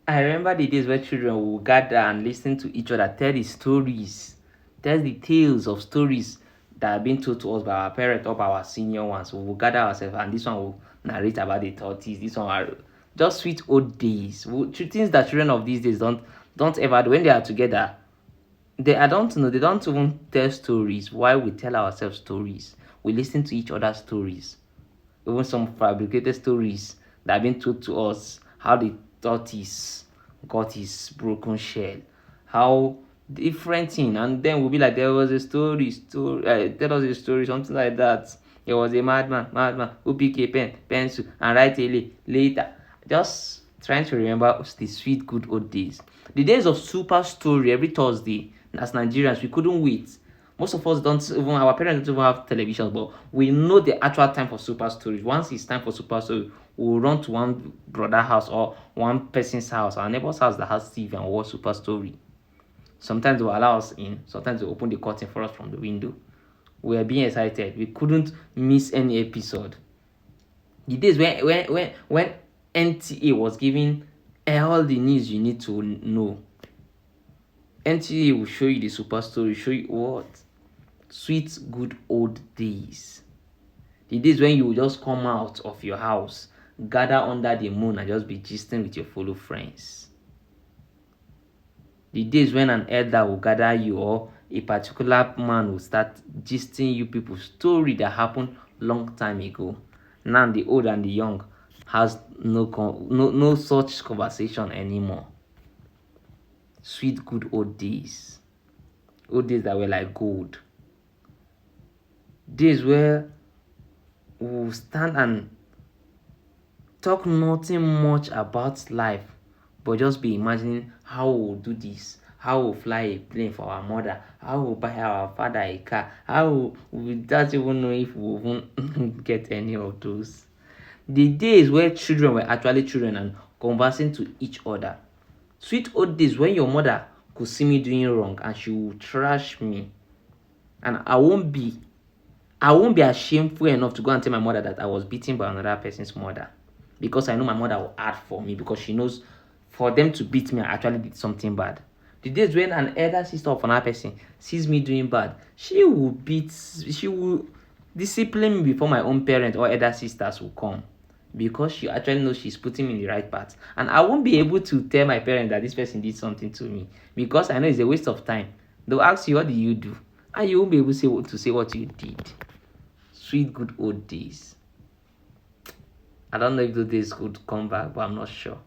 I remember the days where children would gather and listen to each other tell the stories, tell the tales of stories that have been told to us by our parents or by our senior ones. We will gather ourselves and this one will narrate about the tortoise. This one are just sweet old days. Things that children of these days don't ever do. When they are together, I don't know, they don't even tell stories. Why we tell ourselves stories? We listen to each other's stories, even some fabricated stories that have been told to us, how the tortoise got his broken shell, how different thing, and then we'll be like, there was a story, tell us a story, something like that. There was a madman who pick a pencil and write later. Just trying to remember the sweet good old days, the days of super story every Thursday. As Nigerians, we couldn't wait. Most of us don't even, our parents don't even have televisions, but we know the actual time for super stories. Once it's time for super story, we'll run to one brother house or one person's house, our neighbor's house that has TV, and watch super story. Sometimes they will allow us in, sometimes they open the curtain for us from the window. We were being excited. We couldn't miss any episode. The days when NTA was giving all the news you need to know. NTA will show you the super story, show you what? Sweet, good old days. The days when you will just come out of your house, gather under the moon, and just be gisting with your fellow friends. The days when an elder will gather you, or a particular man will start gisting you people's story that happened long time ago. Now the old and the young has no such conversation anymore. Sweet, good old days. Old days that were like gold. Days where we'll stand and talk nothing much about life, but just be imagining how we'll do this, how we'll fly a plane for our mother, how we'll buy our father a car, how we don't even know if we'll even get any of those. The days where children were actually children and conversing to each other. Sweet old days when your mother could see me doing wrong and she would trash me, and I won't be ashameful enough to go and tell my mother that I was beaten by another person's mother, because I know my mother will add for me, because she knows for them to beat me, I actually did something bad. The days when an elder sister of another person sees me doing bad, she will discipline me before my own parents or elder sisters will come, because she actually knows she's putting me in the right path. And I won't be able to tell my parents that this person did something to me, because I know it's a waste of time. They'll ask you, what did you do? And you won't be able to say what you did. Sweet, good old days. I don't know if those days could come back, but I'm not sure.